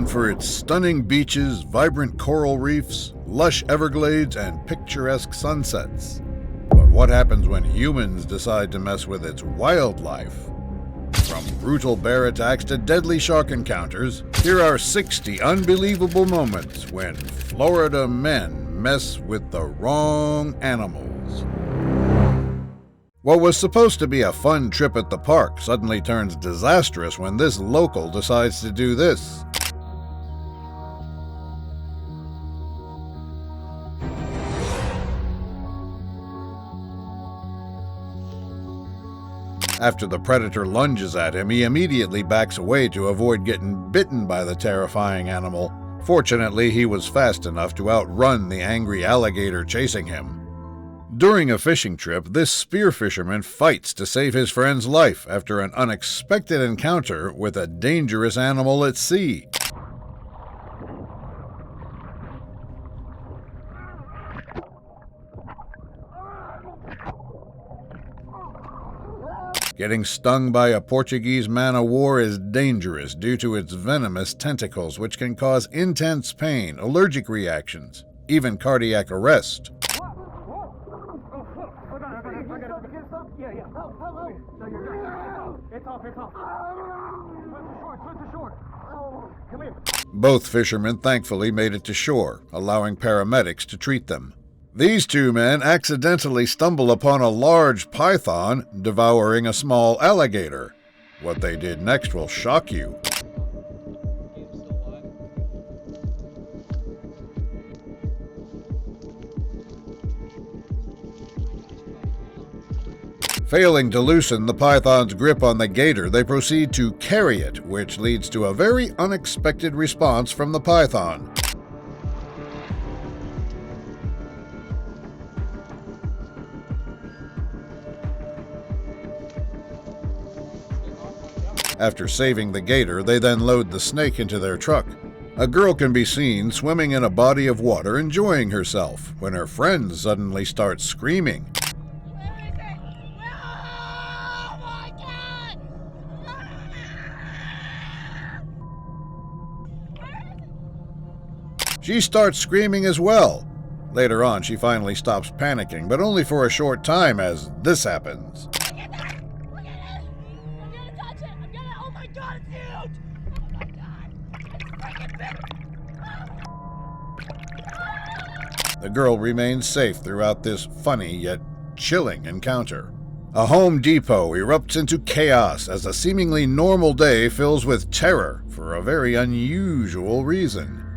for its stunning beaches, vibrant coral reefs, lush Everglades, and picturesque sunsets. But what happens when humans decide to mess with its wildlife? From brutal bear attacks to deadly shark encounters, here are 60 unbelievable moments when Florida men mess with the wrong animals. What was supposed to be a fun trip at the park suddenly turns disastrous when this local decides to do this. After the predator lunges at him, he immediately backs away to avoid getting bitten by the terrifying animal. Fortunately, he was fast enough to outrun the angry alligator chasing him. During a fishing trip, this spear fisherman fights to save his friend's life after an unexpected encounter with a dangerous animal at sea. Getting stung by a Portuguese man-o'-war is dangerous due to its venomous tentacles, which can cause intense pain, allergic reactions, even cardiac arrest. Both fishermen thankfully made it to shore, allowing paramedics to treat them. These two men accidentally stumble upon a large python devouring a small alligator. What they did next will shock you. Failing to loosen the python's grip on the gator, they proceed to carry it, which leads to a very unexpected response from the python. After saving the gator, they then load the snake into their truck. A girl can be seen swimming in a body of water enjoying herself when her friends suddenly start screaming. She starts screaming as well. Later on, she finally stops panicking, but only for a short time as this happens. The girl remains safe throughout this funny yet chilling encounter. A Home Depot erupts into chaos as a seemingly normal day fills with terror for a very unusual reason.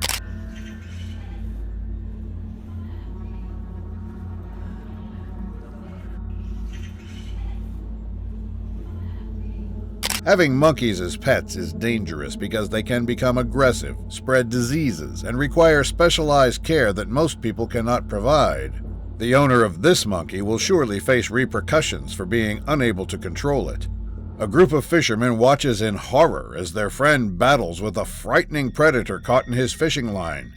Having monkeys as pets is dangerous because they can become aggressive, spread diseases, and require specialized care that most people cannot provide. The owner of this monkey will surely face repercussions for being unable to control it. A group of fishermen watches in horror as their friend battles with a frightening predator caught in his fishing line.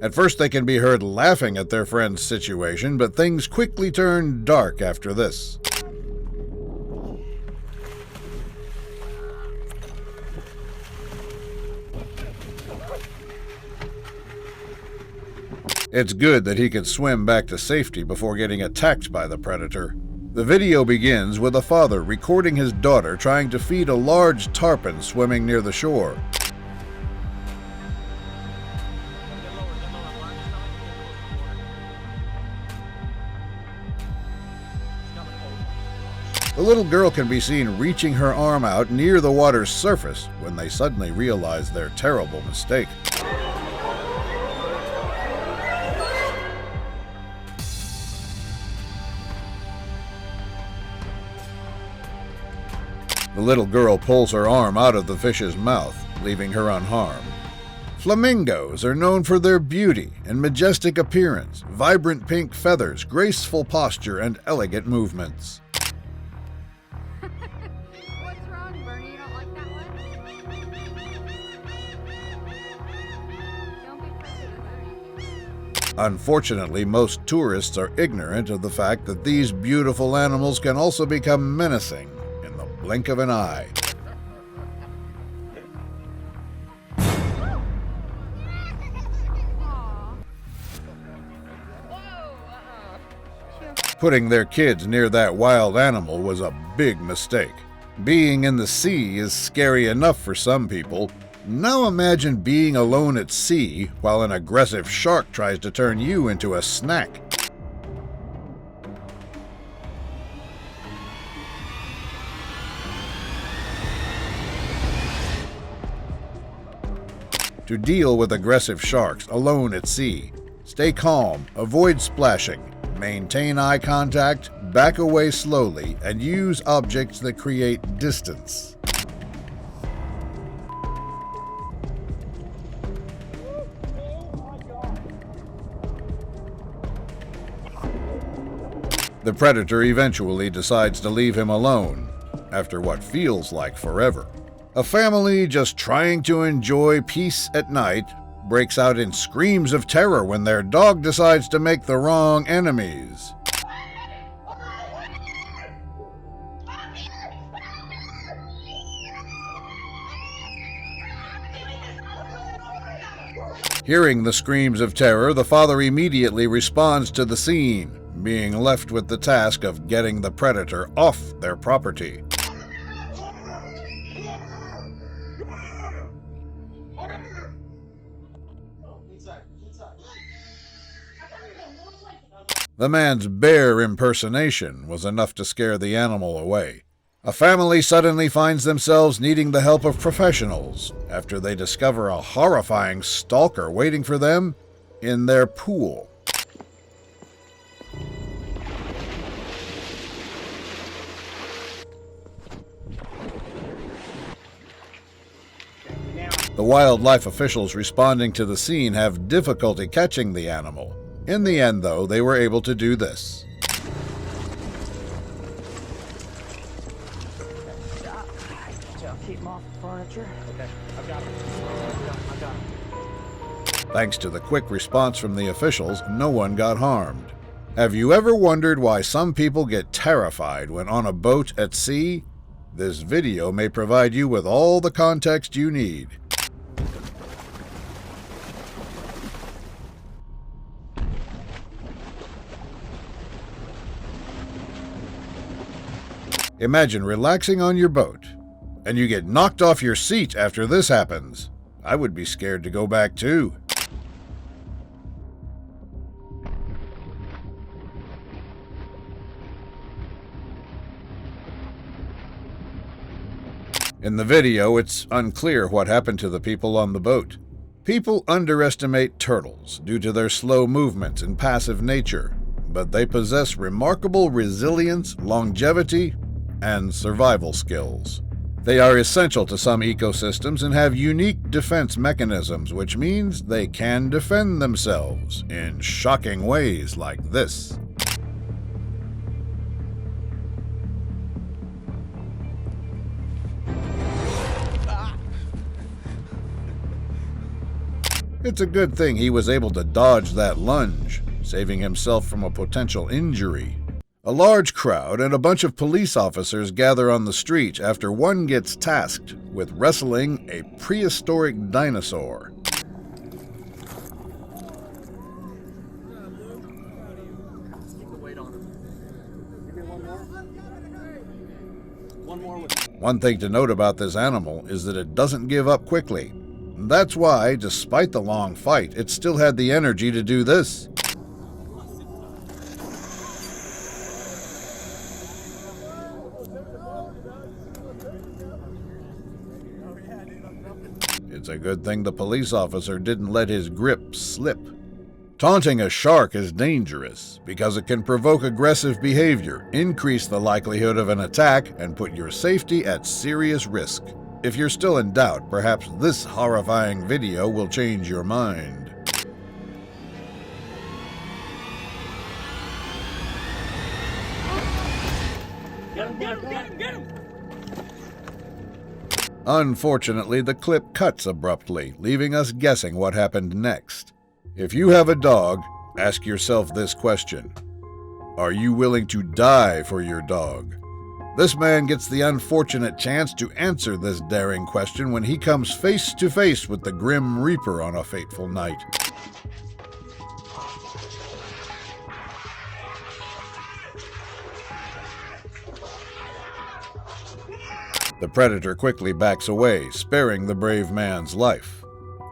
At first they can be heard laughing at their friend's situation, but things quickly turn dark after this. It's good that he could swim back to safety before getting attacked by the predator. The video begins with a father recording his daughter trying to feed a large tarpon swimming near the shore. The little girl can be seen reaching her arm out near the water's surface when they suddenly realize their terrible mistake. The little girl pulls her arm out of the fish's mouth, leaving her unharmed. Flamingos are known for their beauty and majestic appearance, vibrant pink feathers, graceful posture, and elegant movements. Unfortunately, most tourists are ignorant of the fact that these beautiful animals can also become menacing in the blink of an eye. Putting their kids near that wild animal was a big mistake. Being in the sea is scary enough for some people. Now imagine being alone at sea while an aggressive shark tries to turn you into a snack. To deal with aggressive sharks alone at sea, stay calm, avoid splashing, maintain eye contact, back away slowly, and use objects that create distance. The predator eventually decides to leave him alone, after what feels like forever. A family just trying to enjoy peace at night breaks out in screams of terror when their dog decides to make the wrong enemies. Hearing the screams of terror, the father immediately responds to the scene, being left with the task of getting the predator off their property. The man's bear impersonation was enough to scare the animal away. A family suddenly finds themselves needing the help of professionals after they discover a horrifying stalker waiting for them in their pool. The wildlife officials responding to the scene have difficulty catching the animal. In the end, though, they were able to do this. Keep them off the furniture. Okay, I've got it. Thanks to the quick response from the officials, no one got harmed. Have you ever wondered why some people get terrified when on a boat at sea? This video may provide you with all the context you need. Imagine relaxing on your boat, and you get knocked off your seat after this happens. I would be scared to go back too. In the video, it's unclear what happened to the people on the boat. People underestimate turtles due to their slow movements and passive nature, but they possess remarkable resilience, longevity, and survival skills. They are essential to some ecosystems and have unique defense mechanisms, which means they can defend themselves in shocking ways like this. It's a good thing he was able to dodge that lunge, saving himself from a potential injury. A large crowd and a bunch of police officers gather on the street after one gets tasked with wrestling a prehistoric dinosaur. One thing to note about this animal is that it doesn't give up quickly. That's why, despite the long fight, it still had the energy to do this. It's a good thing the police officer didn't let his grip slip. Taunting a shark is dangerous because it can provoke aggressive behavior, increase the likelihood of an attack, and put your safety at serious risk. If you're still in doubt, perhaps this horrifying video will change your mind. Get him! Unfortunately, the clip cuts abruptly, leaving us guessing what happened next. If you have a dog, Ask yourself this question: are you willing to die for your dog? This man gets the unfortunate chance to answer this daring question when he comes face to face with the Grim Reaper on a fateful night. The predator quickly backs away, sparing the brave man's life.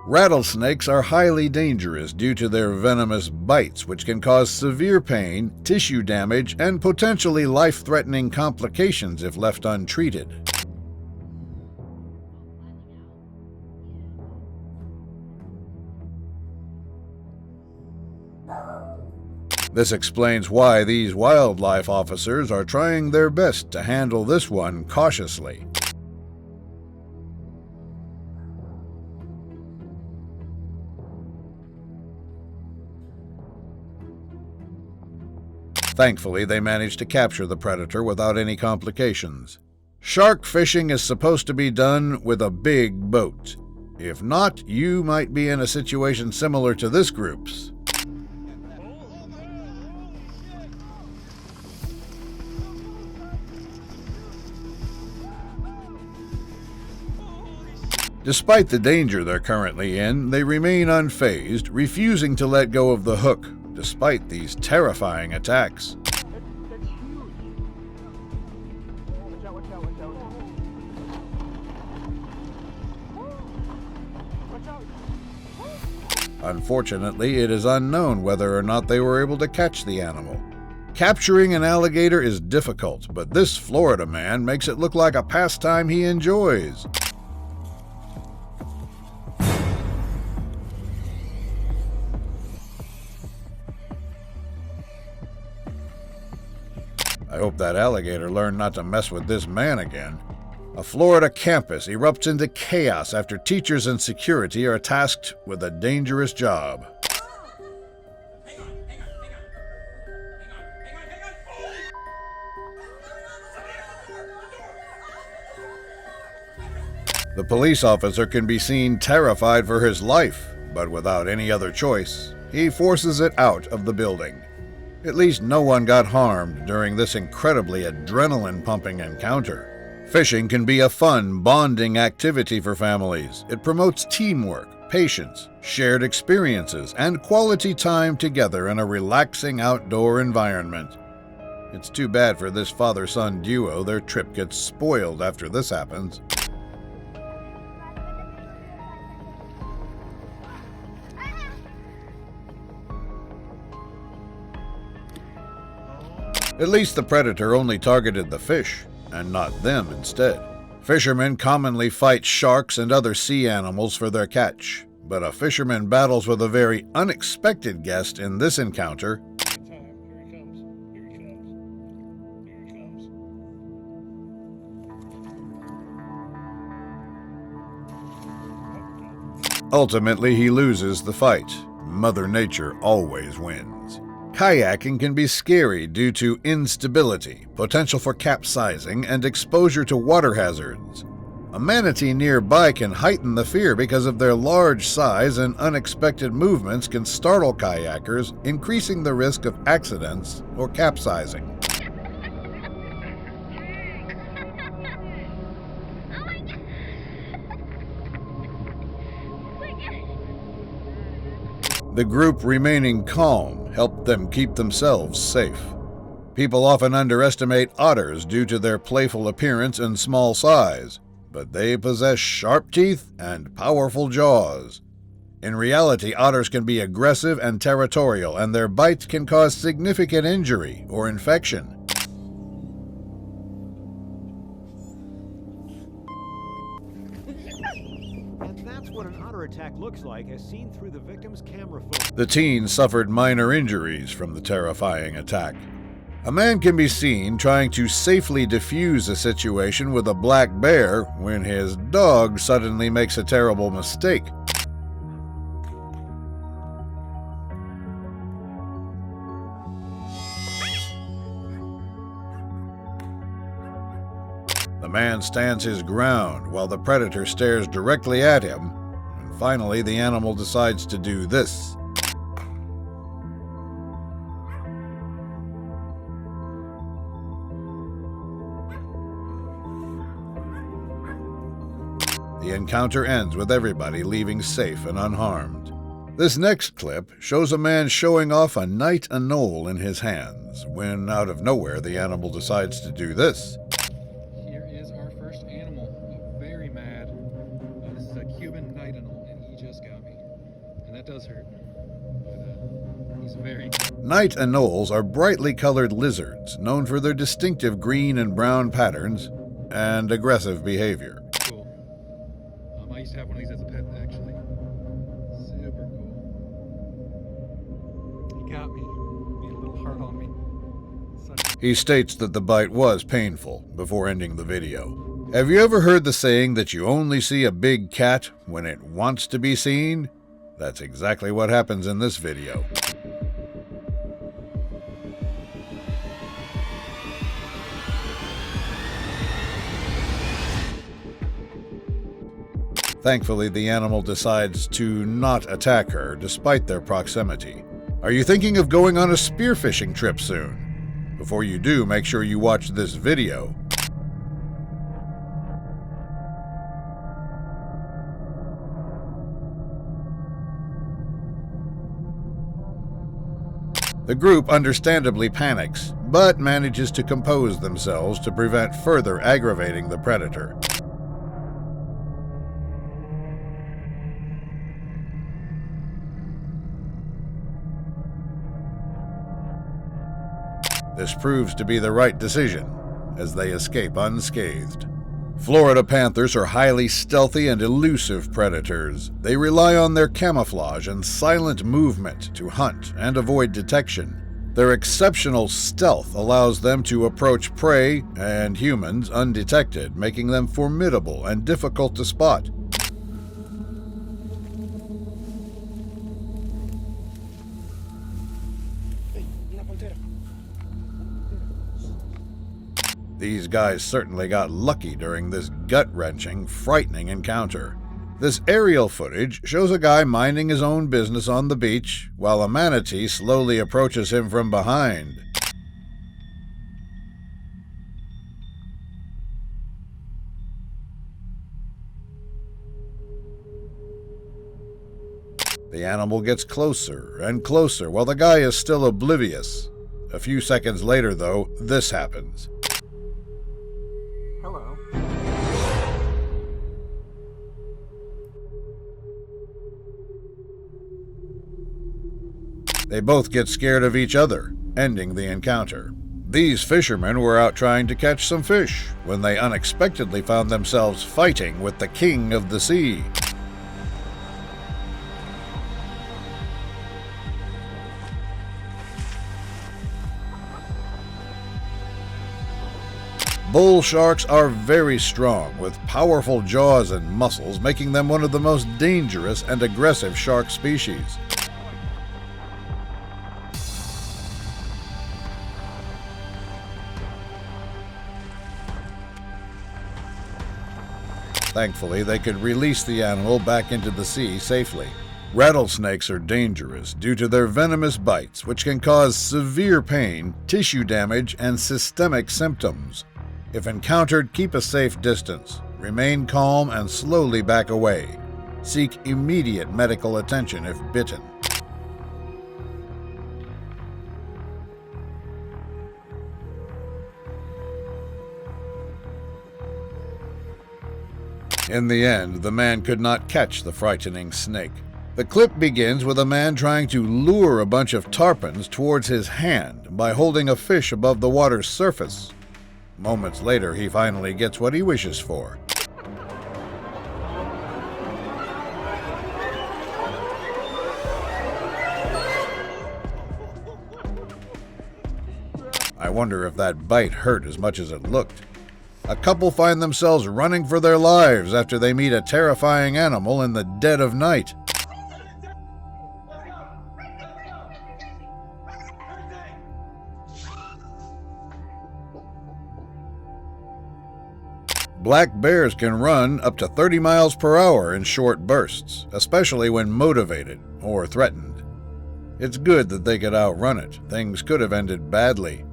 Rattlesnakes are highly dangerous due to their venomous bites, which can cause severe pain, tissue damage, and potentially life-threatening complications if left untreated. This explains why these wildlife officers are trying their best to handle this one cautiously. Thankfully, they managed to capture the predator without any complications. Shark fishing is supposed to be done with a big boat. If not, you might be in a situation similar to this group's. Despite the danger they're currently in, they remain unfazed, refusing to let go of the hook, despite these terrifying attacks. That's huge. Watch out, watch out, watch out. Watch out. Unfortunately, it is unknown whether or not they were able to catch the animal. Capturing an alligator is difficult, but this Florida man makes it look like a pastime he enjoys. I hope that alligator learned not to mess with this man again. A Florida campus erupts into chaos after teachers and security are tasked with a dangerous job. The police officer can be seen terrified for his life, but without any other choice, he forces it out of the building. At least no one got harmed during this incredibly adrenaline-pumping encounter. Fishing can be a fun, bonding activity for families. It promotes teamwork, patience, shared experiences, and quality time together in a relaxing outdoor environment. It's too bad for this father-son duo their trip gets spoiled after this happens. At least the predator only targeted the fish, and not them instead. Fishermen commonly fight sharks and other sea animals for their catch, but a fisherman battles with a very unexpected guest in this encounter. Ultimately, he loses the fight. Mother Nature always wins. Kayaking can be scary due to instability, potential for capsizing, and exposure to water hazards. A manatee nearby can heighten the fear because of their large size, and unexpected movements can startle kayakers, increasing the risk of accidents or capsizing. The group remaining calm helped them keep themselves safe. People often underestimate otters due to their playful appearance and small size, but they possess sharp teeth and powerful jaws. In reality, otters can be aggressive and territorial, and their bites can cause significant injury or infection. What an otter attack looks like as seen through the victim's camera footage. The teen suffered minor injuries from the terrifying attack. A man can be seen trying to safely defuse a situation with a black bear when his dog suddenly makes a terrible mistake. The man stands his ground while the predator stares directly at him. Finally, the animal decides to do this. The encounter ends with everybody leaving safe and unharmed. This next clip shows a man showing off a night anole in his hands, when out of nowhere the animal decides to do this. Here is our first animal, a very mad. This is a Cuban night anole, and he just got me. And that does hurt. But he's very... Night anoles are brightly colored lizards, known for their distinctive green and brown patterns and aggressive behavior. Cool. I used to have one of these as a pet, actually. Super cool. He got me. Made a little heart on me. He states that the bite was painful before ending the video. Have you ever heard the saying that you only see a big cat when it wants to be seen? That's exactly what happens in this video. Thankfully, the animal decides to not attack her despite their proximity. Are you thinking of going on a spearfishing trip soon? Before you do, make sure you watch this video. The group understandably panics, but manages to compose themselves to prevent further aggravating the predator. This proves to be the right decision, as they escape unscathed. Florida panthers are highly stealthy and elusive predators. They rely on their camouflage and silent movement to hunt and avoid detection. Their exceptional stealth allows them to approach prey and humans undetected, making them formidable and difficult to spot. These guys certainly got lucky during this gut-wrenching, frightening encounter. This aerial footage shows a guy minding his own business on the beach, while a manatee slowly approaches him from behind. The animal gets closer and closer while the guy is still oblivious. A few seconds later, though, this happens. Hello. They both get scared of each other, ending the encounter. These fishermen were out trying to catch some fish when they unexpectedly found themselves fighting with the king of the sea. Bull sharks are very strong, with powerful jaws and muscles, making them one of the most dangerous and aggressive shark species. Thankfully, they could release the animal back into the sea safely. Rattlesnakes are dangerous due to their venomous bites, which can cause severe pain, tissue damage, and systemic symptoms. If encountered, keep a safe distance, remain calm, and slowly back away. Seek immediate medical attention if bitten. In the end, the man could not catch the frightening snake. The clip begins with a man trying to lure a bunch of tarpons towards his hand by holding a fish above the water's surface. Moments later, he finally gets what he wishes for. I wonder if that bite hurt as much as it looked. A couple find themselves running for their lives after they meet a terrifying animal in the dead of night. Black bears can run up to 30 miles per hour in short bursts, especially when motivated or threatened. It's good that they could outrun it. Things could have ended badly.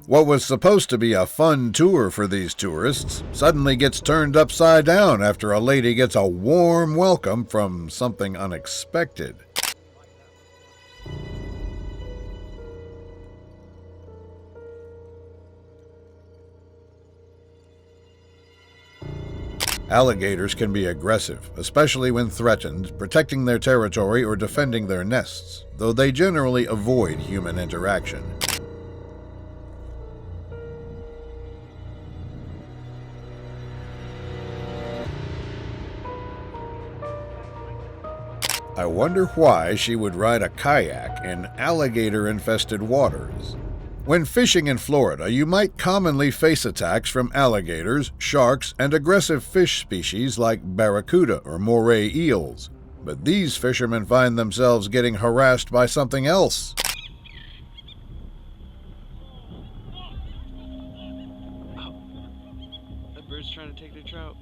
What was supposed to be a fun tour for these tourists suddenly gets turned upside down after a lady gets a warm welcome from something unexpected. Alligators can be aggressive, especially when threatened, protecting their territory or defending their nests, though they generally avoid human interaction. I wonder why she would ride a kayak in alligator-infested waters. When fishing in Florida, you might commonly face attacks from alligators, sharks, and aggressive fish species like barracuda or moray eels. But these fishermen find themselves getting harassed by something else. That bird's trying to take the trout.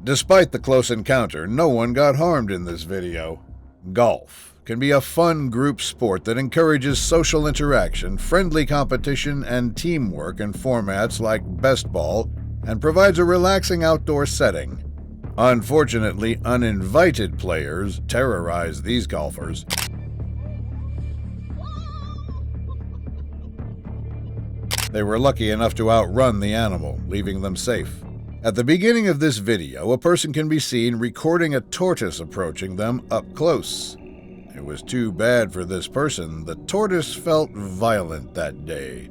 Despite the close encounter, no one got harmed in this video. Golf can be a fun group sport that encourages social interaction, friendly competition, and teamwork in formats like best ball, and provides a relaxing outdoor setting. Unfortunately, uninvited players terrorize these golfers. They were lucky enough to outrun the animal, leaving them safe. At the beginning of this video, a person can be seen recording a tortoise approaching them up close. It was too bad for this person. The tortoise felt violent that day.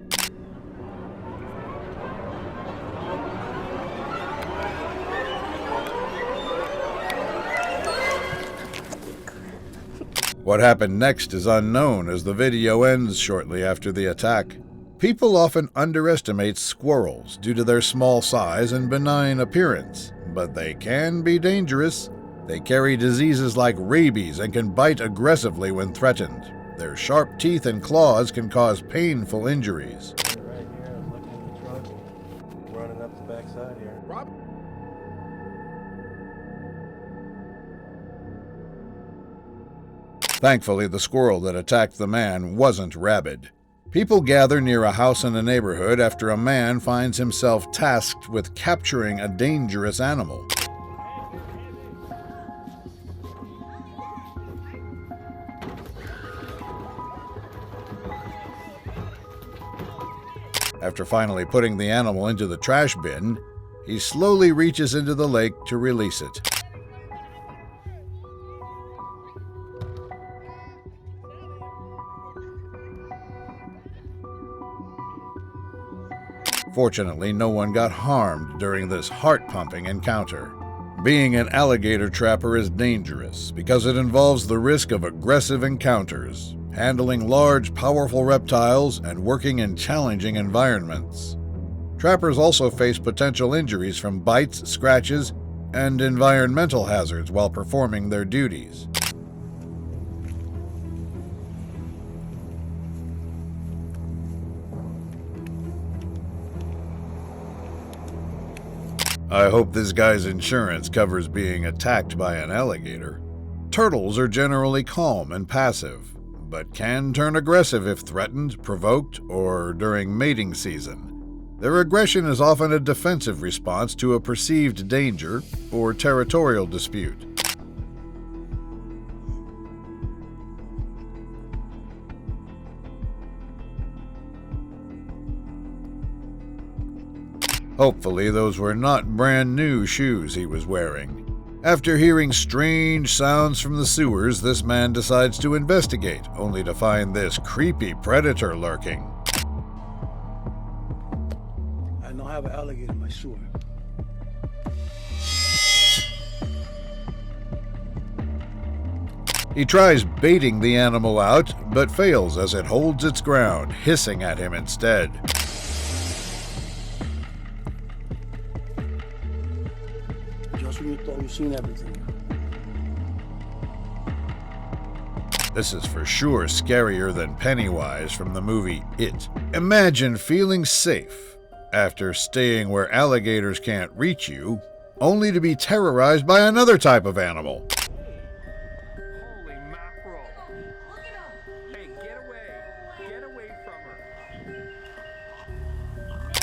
What happened next is unknown, as the video ends shortly after the attack. People often underestimate squirrels due to their small size and benign appearance, but they can be dangerous. They carry diseases like rabies and can bite aggressively when threatened. Their sharp teeth and claws can cause painful injuries. Right here, I'm looking at the truck, running up the backside here. Thankfully, the squirrel that attacked the man wasn't rabid. People gather near a house in a neighborhood after a man finds himself tasked with capturing a dangerous animal. After finally putting the animal into the trash bin, he slowly reaches into the lake to release it. Fortunately, no one got harmed during this heart-pumping encounter. Being an alligator trapper is dangerous because it involves the risk of aggressive encounters, handling large, powerful reptiles, and working in challenging environments. Trappers also face potential injuries from bites, scratches, and environmental hazards while performing their duties. I hope this guy's insurance covers being attacked by an alligator. Turtles are generally calm and passive, but can turn aggressive if threatened, provoked, or during mating season. Their aggression is often a defensive response to a perceived danger or territorial dispute. Hopefully, those were not brand new shoes he was wearing. After hearing strange sounds from the sewers, this man decides to investigate, only to find this creepy predator lurking. I don't have an alligator in my sewer. He tries baiting the animal out, but fails as it holds its ground, hissing at him instead. Just when you thought you've seen everything. This is for sure scarier than Pennywise from the movie It. Imagine feeling safe after staying where alligators can't reach you, only to be terrorized by another type of animal. Holy mackerel! Hey, get away! Get away from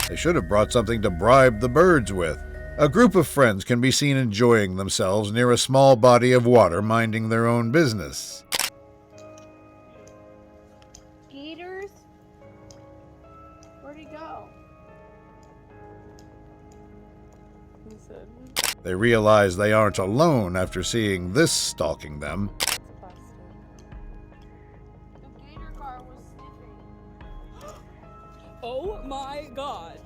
They should have brought something to bribe the birds with. A group of friends can be seen enjoying themselves near a small body of water, minding their own business. Gators? Where'd he go? He said, They realize they aren't alone after seeing this stalking them. that's busted. The gator car was sniffing. Oh my god.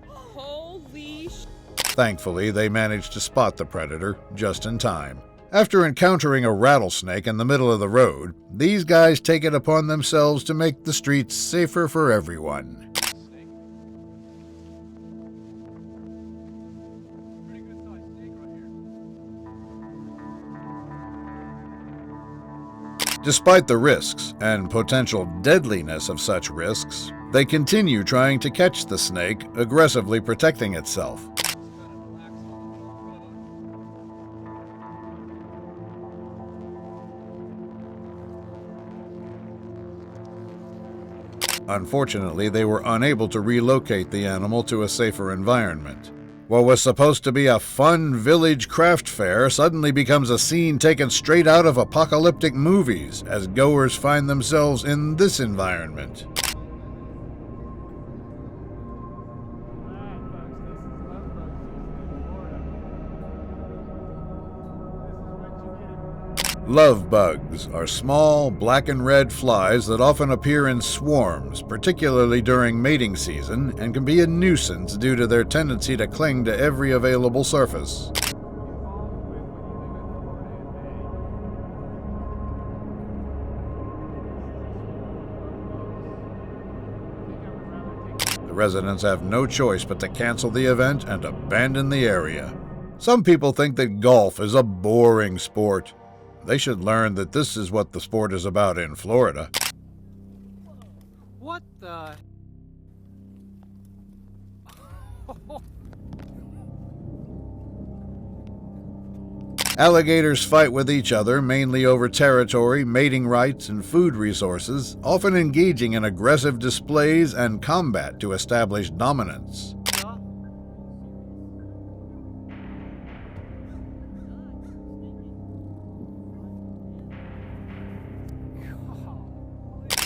Holy sh... Thankfully, they manage to spot the predator just in time. After encountering a rattlesnake in the middle of the road, these guys take it upon themselves to make the streets safer for everyone. Despite the risks and potential deadliness of such risks, they continue trying to catch the snake, aggressively protecting itself. Unfortunately, they were unable to relocate the animal to a safer environment. What was supposed to be a fun village craft fair suddenly becomes a scene taken straight out of apocalyptic movies as goers find themselves in this environment. Love bugs are small, black and red flies that often appear in swarms, particularly during mating season, and can be a nuisance due to their tendency to cling to every available surface. The residents have no choice but to cancel the event and abandon the area. Some people think that golf is a boring sport. They should learn that this is what the sport is about in Florida. What the? Alligators fight with each other mainly over territory, mating rights, and food resources, often engaging in aggressive displays and combat to establish dominance.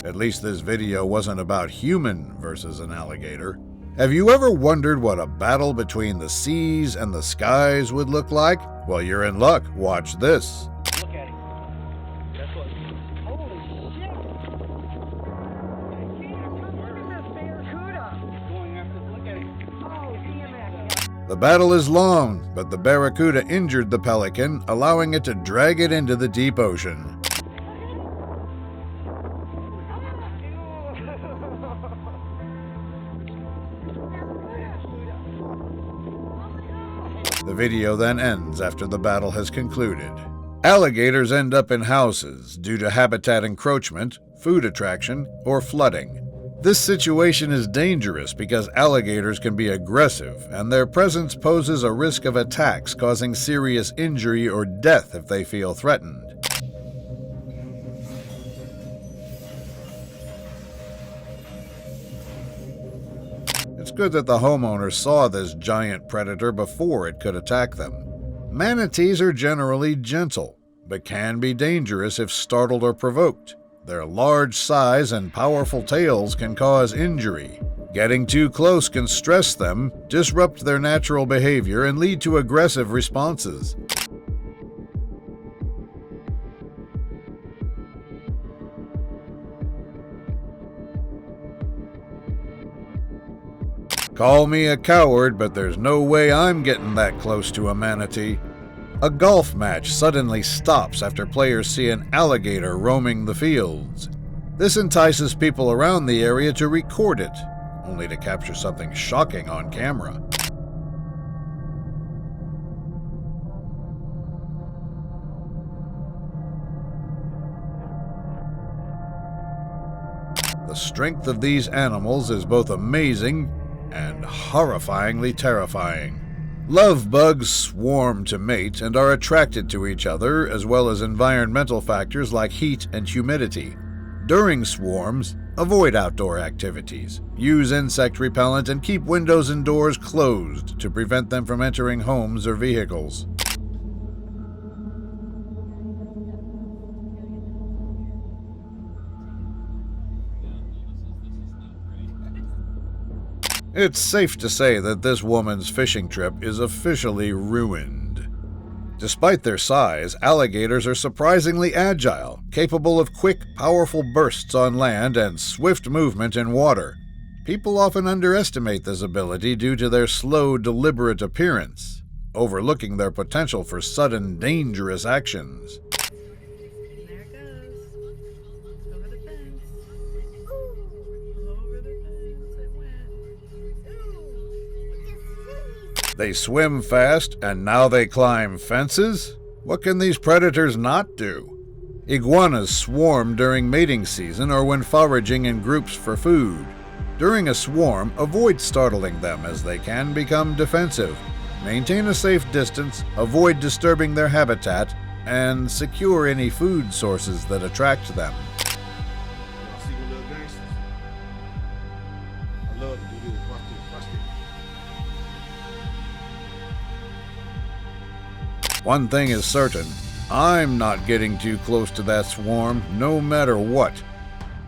At least this video wasn't about human versus an alligator. Have you ever wondered what a battle between the seas and the skies would look like? Well, you're in luck. Watch this. Look at him. That's what. Holy shit! Look at this barracuda! Going after. Look at him. Oh, damn it! The battle is long, but the barracuda injured the pelican, allowing it to drag it into the deep ocean. The video then ends after the battle has concluded. Alligators end up in houses due to habitat encroachment, food attraction, or flooding. This situation is dangerous because alligators can be aggressive, and their presence poses a risk of attacks causing serious injury or death if they feel threatened. It's good that the homeowners saw this giant predator before it could attack them. Manatees are generally gentle, but can be dangerous if startled or provoked. Their large size and powerful tails can cause injury. Getting too close can stress them, disrupt their natural behavior, and lead to aggressive responses. Call me a coward, but there's no way I'm getting that close to a manatee. A golf match suddenly stops after players see an alligator roaming the fields. This entices people around the area to record it, only to capture something shocking on camera. The strength of these animals is both amazing and horrifyingly terrifying. Love bugs swarm to mate and are attracted to each other, as well as environmental factors like heat and humidity. During swarms, Avoid outdoor activities. Use insect repellent and keep windows and doors closed to prevent them from entering homes or vehicles. It's safe to say that this woman's fishing trip is officially ruined. Despite their size, alligators are surprisingly agile, capable of quick, powerful bursts on land and swift movement in water. People often underestimate this ability due to their slow, deliberate appearance, overlooking their potential for sudden, dangerous actions. There it goes. Over the fence. Over the fence it went. They swim fast, and now they climb fences? What can these predators not do? Iguanas swarm during mating season or when foraging in groups for food. During a swarm, avoid startling them as they can become defensive. Maintain a safe distance, avoid disturbing their habitat, and secure any food sources that attract them. See the little gangsters? I love to do this. Watch this. One thing is certain, I'm not getting too close to that swarm, no matter what.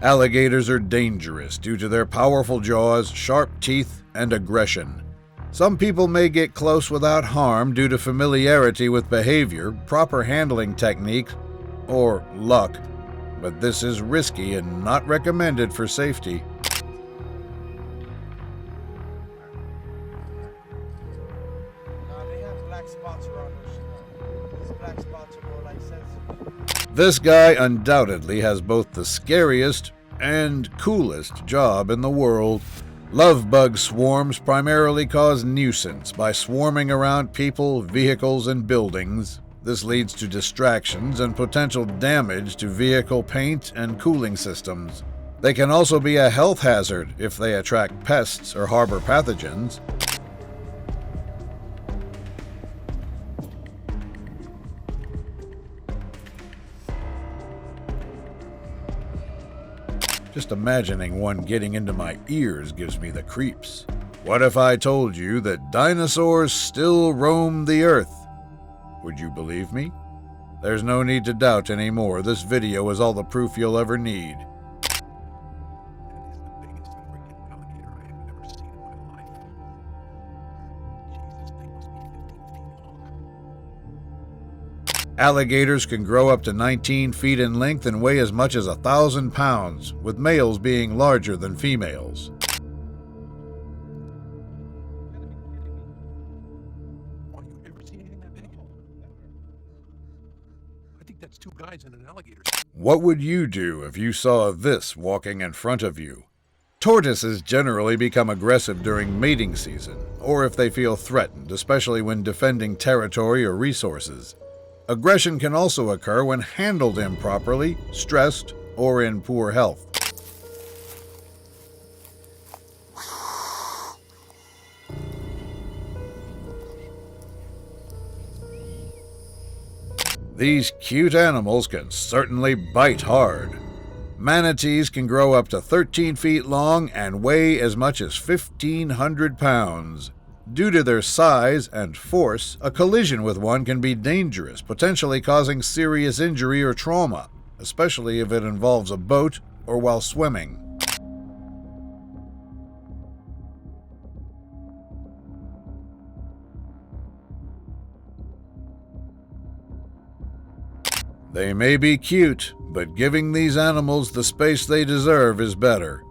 Alligators are dangerous due to their powerful jaws, sharp teeth, and aggression. Some people may get close without harm due to familiarity with behavior, proper handling techniques, or luck, but this is risky and not recommended for safety. They have black spots around their snout. These black spots are more like sensitive. This guy undoubtedly has both the scariest and coolest job in the world. Love bug swarms primarily cause nuisance by swarming around people, vehicles, and buildings. This leads to distractions and potential damage to vehicle paint and cooling systems. They can also be a health hazard if they attract pests or harbor pathogens. Just imagining one getting into my ears gives me the creeps. What if I told you that dinosaurs still roam the earth? Would you believe me? There's no need to doubt anymore. This video is all the proof you'll ever need. Alligators can grow up to 19 feet in length and weigh as much as 1,000 pounds, with males being larger than females. Have you ever seen anything that big? I think that's two guys and an alligator. What would you do if you saw this walking in front of you? Tortoises generally become aggressive during mating season, or if they feel threatened, especially when defending territory or resources. Aggression can also occur when handled improperly, stressed, or in poor health. These cute animals can certainly bite hard. Manatees can grow up to 13 feet long and weigh as much as 1,500 pounds. Due to their size and force, a collision with one can be dangerous, potentially causing serious injury or trauma, especially if it involves a boat or while swimming. They may be cute, but giving these animals the space they deserve is better.